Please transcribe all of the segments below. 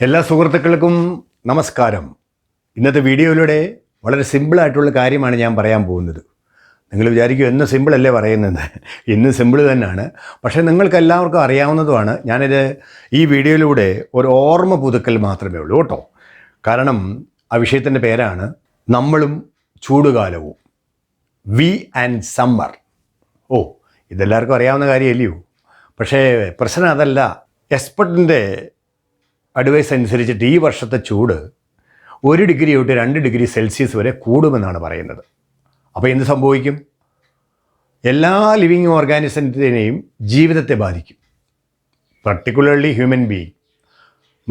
എല്ലാ സുഹൃത്തുക്കൾക്കും നമസ്കാരം. ഇന്നത്തെ വീഡിയോയിലൂടെ വളരെ സിമ്പിളായിട്ടുള്ള കാര്യമാണ് ഞാൻ പറയാൻ പോകുന്നത്. നിങ്ങൾ വിചാരിക്കും എന്ന് സിമ്പിളല്ലേ പറയുന്നത്, ഇന്ന് സിമ്പിൾ തന്നെയാണ്. പക്ഷേ നിങ്ങൾക്ക് എല്ലാവർക്കും അറിയാവുന്നതുമാണ്. ഞാനിത് ഈ വീഡിയോയിലൂടെ ഒരു ഓർമ്മ പുതുക്കൽ മാത്രമേ ഉള്ളൂ കേട്ടോ. കാരണം ആ വിഷയത്തിൻ്റെ പേരാണ് നമ്മളും ചൂടുകാലവും, വി ആൻഡ് സമ്മർ. ഇതെല്ലാവർക്കും അറിയാവുന്ന കാര്യമല്ലയോ. പക്ഷേ പ്രശ്നം അതല്ല. എക്സ്പെർട്ടിൻ്റെ അഡ്വൈസ് അനുസരിച്ചിട്ട് ഈ വർഷത്തെ ചൂട് 1 ഡിഗ്രി തൊട്ട് 2 ഡിഗ്രി സെൽഷ്യസ് വരെ കൂടുമെന്നാണ് പറയുന്നത്. അപ്പോൾ എന്ത് സംഭവിക്കും? എല്ലാ ലിവിങ് ഓർഗാനിസത്തിനെയും ജീവിതത്തെ ബാധിക്കും. പർട്ടിക്കുലർലി ഹ്യൂമൻ ബീയിങ്,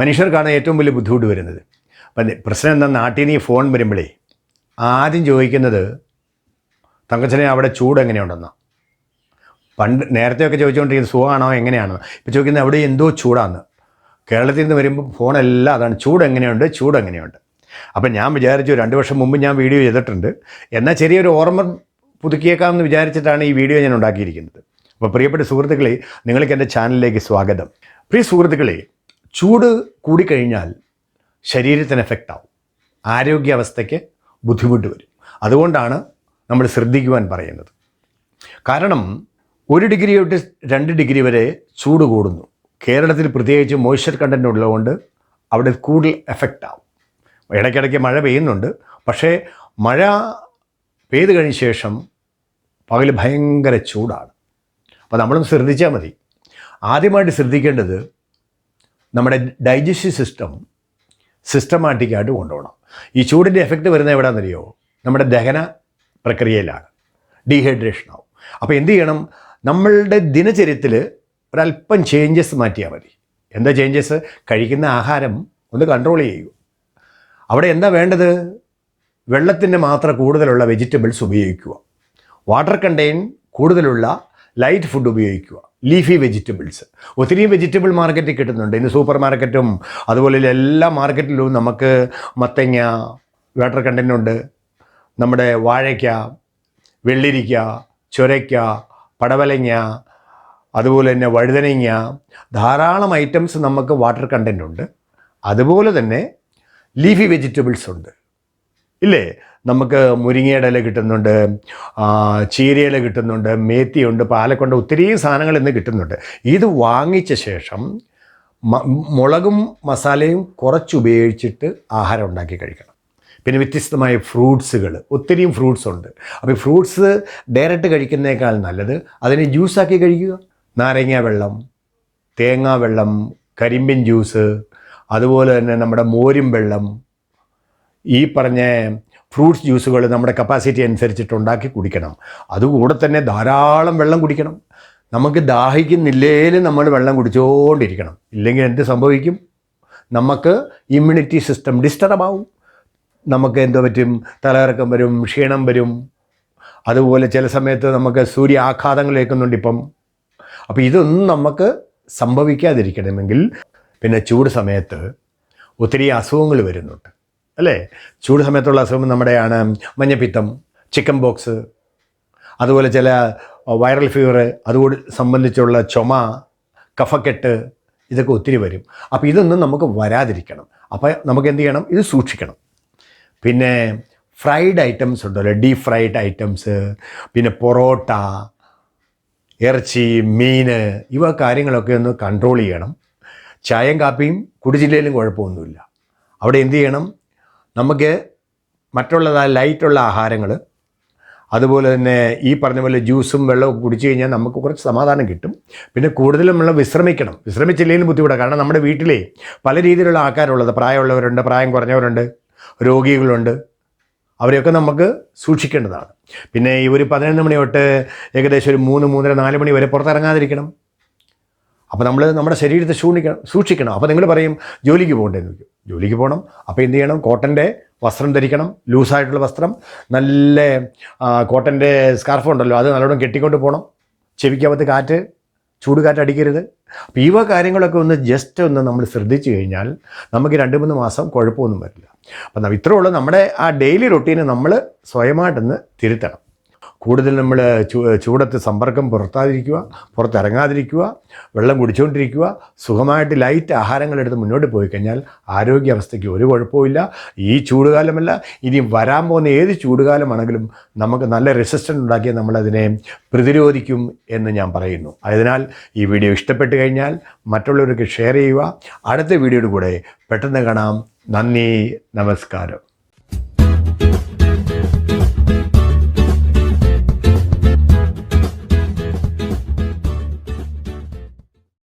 മനുഷ്യർക്കാണ് ഏറ്റവും വലിയ ബുദ്ധിമുട്ട് വരുന്നത്. അപ്പം പ്രശ്നം എന്താ, നാട്ടിൽ നിന്ന് ഈ ഫോൺ വരുമ്പോഴേ ആദ്യം ചോദിക്കുന്നത് തങ്കച്ചനെ അവിടെ ചൂട് എങ്ങനെയുണ്ടെന്നാണ്. നേരത്തെയൊക്കെ ചോദിച്ചുകൊണ്ടിരിക്കുന്നത് സുഖമാണോ എങ്ങനെയാണോ. ഇപ്പോൾ ചോദിക്കുന്നത് അവിടെ എന്തോ ചൂടാണ്. കേരളത്തിൽ നിന്ന് വരുമ്പോൾ ഫോണെല്ലാം അതാണ്, ചൂട് എങ്ങനെയുണ്ട്. അപ്പം ഞാൻ വിചാരിച്ചു 2 വർഷം മുമ്പ് ഞാൻ വീഡിയോ ചെയ്തിട്ടുണ്ട്. എന്നാൽ ചെറിയൊരു ഓർമ്മ പുതുക്കിയേക്കാമെന്ന് വിചാരിച്ചിട്ടാണ് ഈ വീഡിയോ ഞാൻ ഉണ്ടാക്കിയിരിക്കുന്നത്. അപ്പോൾ പ്രിയപ്പെട്ട സുഹൃത്തുക്കളെ, നിങ്ങൾക്ക് എൻ്റെ ചാനലിലേക്ക് സ്വാഗതം. പ്രിയ സുഹൃത്തുക്കളെ, ചൂട് കൂടിക്കഴിഞ്ഞാൽ ശരീരത്തിന് എഫക്റ്റ് ആവും, ആരോഗ്യാവസ്ഥയ്ക്ക് ബുദ്ധിമുട്ട് വരും. അതുകൊണ്ടാണ് നമ്മൾ ശ്രദ്ധിക്കുവാൻ പറയുന്നത്. കാരണം 1 ഡിഗ്രി തൊട്ട് 2 ഡിഗ്രി വരെ ചൂട് കൂടുന്നു. കേരളത്തിൽ പ്രത്യേകിച്ച് മോയ്സ്ചർ കണ്ടൻറ്റ് ഉള്ളതുകൊണ്ട് അവിടെ കൂടുതൽ എഫക്റ്റ് ആവും. ഇടയ്ക്കിടയ്ക്ക് മഴ പെയ്യുന്നുണ്ട്. പക്ഷേ മഴ പെയ്തു കഴിഞ്ഞ ശേഷം പകൽ ഭയങ്കര ചൂടാണ്. അപ്പോൾ നമ്മളും ശ്രദ്ധിച്ചാൽ മതി. ആദ്യമായിട്ട് ശ്രദ്ധിക്കേണ്ടത് നമ്മുടെ ഡൈജസ്റ്റീവ് സിസ്റ്റം സിസ്റ്റമാറ്റിക്കായിട്ട് കൊണ്ടുപോകണം. ഈ ചൂടിൻ്റെ എഫക്റ്റ് വരുന്നത് എവിടെയാണെന്നറിയോ? നമ്മുടെ ദഹന പ്രക്രിയയിലാണ്. ഡീഹൈഡ്രേഷൻ ആവും. അപ്പോൾ എന്ത് ചെയ്യണം? നമ്മളുടെ ദിനചര്യത്തിൽ ഒരല്പം ചേഞ്ചസ് മാറ്റിയാൽ മതി. എന്താ ചേഞ്ചസ്? കഴിക്കുന്ന ആഹാരം ഒന്ന് കൺട്രോൾ ചെയ്യൂ. അവിടെ എന്താ വേണ്ടത്? വെള്ളത്തിൻ്റെ മാത്രം കൂടുതലുള്ള വെജിറ്റബിൾസ് ഉപയോഗിക്കുക. വാട്ടർ കണ്ടെയ്ൻ കൂടുതലുള്ള ലൈറ്റ് ഫുഡ് ഉപയോഗിക്കുക. ലീഫി വെജിറ്റബിൾസ് ഒത്തിരിയും വെജിറ്റബിൾ മാർക്കറ്റിൽ കിട്ടുന്നുണ്ട്. ഇന്ന് സൂപ്പർ മാർക്കറ്റും അതുപോലെ എല്ലാ മാർക്കറ്റിലും നമുക്ക് മത്തങ്ങ വാട്ടർ കണ്ടെയ്ൻ ഉണ്ട്. നമ്മുടെ വാഴയ്ക്ക, വെള്ളരിക്ക, ചൊരയ്ക്ക, പടവലങ്ങ, അതുപോലെ തന്നെ വഴുതനങ്ങ, ധാരാളം ഐറ്റംസ് നമുക്ക് വാട്ടർ കണ്ടൻറ് ഉണ്ട്. അതുപോലെ തന്നെ ലീഫി വെജിറ്റബിൾസ് ഉണ്ട്, ഇല്ലേ? നമുക്ക് മുരിങ്ങയുടെ ഇല കിട്ടുന്നുണ്ട്, ചീരയില കിട്ടുന്നുണ്ട്, മേത്തിയുണ്ട്, പാലക്കൊണ്ട്, ഒത്തിരി സാധനങ്ങൾ ഇന്ന് കിട്ടുന്നുണ്ട്. ഇത് വാങ്ങിച്ച ശേഷം മുളകും മസാലയും കുറച്ചുപയോഗിച്ചിട്ട് ആഹാരം ഉണ്ടാക്കി കഴിക്കണം. പിന്നെ വ്യത്യസ്തമായ ഫ്രൂട്ട്സുകൾ, ഒത്തിരിയും ഫ്രൂട്ട്സ് ഉണ്ട്. അപ്പോൾ ഈ ഫ്രൂട്ട്സ് ഡയറക്റ്റ് കഴിക്കുന്നതിനേക്കാൾ നല്ലത് അതിനെ ജ്യൂസാക്കി കഴിക്കുക. നാരങ്ങ വെള്ളം, തേങ്ങാ വെള്ളം, കരിമ്പിൻ ജ്യൂസ്, അതുപോലെ തന്നെ നമ്മുടെ മോരും വെള്ളം, ഈ പറഞ്ഞ ഫ്രൂട്ട്സ് ജ്യൂസുകൾ നമ്മുടെ കപ്പാസിറ്റി അനുസരിച്ചിട്ട് ഉണ്ടാക്കി കുടിക്കണം. അതുകൂടെ തന്നെ ധാരാളം വെള്ളം കുടിക്കണം. നമുക്ക് ദാഹിക്കുന്നില്ലേലും നമ്മൾ വെള്ളം കുടിച്ചുകൊണ്ടിരിക്കണം. ഇല്ലെങ്കിൽ എന്ത് സംഭവിക്കും? നമുക്ക് ഇമ്മ്യൂണിറ്റി സിസ്റ്റം ഡിസ്റ്റർബ് ആവും. നമുക്ക് എന്തോ പറ്റും? തലകറക്കം വരും, ക്ഷീണം വരും. അതുപോലെ ചില സമയത്ത് നമുക്ക് സൂര്യാഘാതങ്ങൾ ഏൽക്കുന്നുണ്ട് ഇപ്പം. അപ്പോൾ ഇതൊന്നും നമുക്ക് സംഭവിക്കാതിരിക്കണമെങ്കിൽ പിന്നെ ചൂട് സമയത്ത് ഒത്തിരി അസുഖങ്ങൾ വരുന്നുണ്ട്, അല്ലേ? ചൂട് സമയത്തുള്ള അസുഖം നമ്മുടെയാണ് മഞ്ഞപ്പിത്തം, ചിക്കൻ ബോക്സ്, അതുപോലെ ചില വൈറൽ ഫീവർ, അതുകൂടി സംബന്ധിച്ചുള്ള ചുമ, കഫക്കെട്ട്, ഇതൊക്കെ ഒത്തിരി വരും. അപ്പോൾ ഇതൊന്നും നമുക്ക് വരാതിരിക്കണം. അപ്പോൾ നമുക്ക് എന്ത് ചെയ്യണം? ഇത് സൂക്ഷിക്കണം. പിന്നെ ഫ്രൈഡ് ഐറ്റംസ് ഉണ്ടല്ലോ, ഡീപ് ഫ്രൈഡ് ഐറ്റംസ്, പിന്നെ പൊറോട്ട, ഇറച്ചി, മീൻ, ഇവ കാര്യങ്ങളൊക്കെ ഒന്ന് കൺട്രോൾ ചെയ്യണം. ചായയും കാപ്പിയും കുടിച്ചില്ലെങ്കിലും കുഴപ്പമൊന്നുമില്ല. അവിടെ എന്ത് ചെയ്യണം? നമുക്ക് മറ്റുള്ളതായ ലൈറ്റുള്ള ആഹാരങ്ങൾ, അതുപോലെ തന്നെ ഈ പറഞ്ഞ പോലെ ജ്യൂസും വെള്ളവും കുടിച്ചു കഴിഞ്ഞാൽ നമുക്ക് കുറച്ച് സമാധാനം കിട്ടും. പിന്നെ കൂടുതലും നമ്മൾ വിശ്രമിക്കണം. വിശ്രമിച്ചില്ലെങ്കിലും ബുദ്ധിമുട്ടാണ്. കാരണം നമ്മുടെ വീട്ടിലെ പല രീതിയിലുള്ള ആൾക്കാരുള്ളത്, പ്രായമുള്ളവരുണ്ട്, പ്രായം കുറഞ്ഞവരുണ്ട്, രോഗികളുണ്ട്. അവരെയൊക്കെ നമുക്ക് സൂക്ഷിക്കേണ്ടതാണ്. പിന്നെ ഈ ഒരു 11 മണി തൊട്ട് ഏകദേശം ഒരു 3, 3:30, 4 മണി വരെ പുറത്തിറങ്ങാതിരിക്കണം. അപ്പോൾ നമ്മൾ നമ്മുടെ ശരീരത്തെ സൂക്ഷിക്കണം. അപ്പോൾ നിങ്ങൾ പറയും ജോലിക്ക് പോകണ്ടേന്ന് ചോദിക്കും. ജോലിക്ക് പോകണം. അപ്പോൾ എന്ത് ചെയ്യണം? കോട്ടൻ്റെ വസ്ത്രം ധരിക്കണം, ലൂസായിട്ടുള്ള വസ്ത്രം, നല്ല കോട്ടൻ്റെ സ്കാർഫ് ഉണ്ടല്ലോ, അത് നല്ലോണം കെട്ടിക്കൊണ്ട് പോകണം. ചെവിക്കകത്ത് ചൂട് കാറ്റ് അടിക്കരുത്. അപ്പോൾ ഈ കാര്യങ്ങളൊക്കെ ഒന്ന് ജസ്റ്റ് ഒന്ന് നമ്മൾ ശ്രദ്ധിച്ചു കഴിഞ്ഞാൽ നമുക്ക് 2-3 മാസം കുഴപ്പമൊന്നും വരില്ല. അപ്പം ഇത്രേ ഉള്ളൂ. നമ്മുടെ ആ ഡെയിലി റൊട്ടീന് നമ്മൾ സ്വയമായിട്ടൊന്ന് തിരുത്തണം. കൂടുതൽ നമ്മൾ ചൂടത്ത് സമ്പർക്കം പുറത്തിറങ്ങാതിരിക്കുക, വെള്ളം കുടിച്ചുകൊണ്ടിരിക്കുക, സുഖമായിട്ട് ലൈറ്റ് ആഹാരങ്ങളെടുത്ത് മുന്നോട്ട് പോയി കഴിഞ്ഞാൽ ആരോഗ്യാവസ്ഥയ്ക്ക് ഒരു കുഴപ്പമില്ല. ഈ ചൂടുകാലമല്ല, ഇനി വരാൻ പോകുന്ന ഏത് ചൂടുകാലമാണെങ്കിലും നമുക്ക് നല്ല റെസിസ്റ്റൻസ് ഉണ്ടാക്കി നമ്മളതിനെ പ്രതിരോധിക്കും എന്ന് ഞാൻ പറയുന്നു. അതിനാൽ ഈ വീഡിയോ ഇഷ്ടപ്പെട്ട് കഴിഞ്ഞാൽ മറ്റുള്ളവർക്ക് ഷെയർ ചെയ്യുക. അടുത്ത വീഡിയോയുടെ കൂടെ പെട്ടെന്ന് കാണാം. നന്ദി, നമസ്കാരം.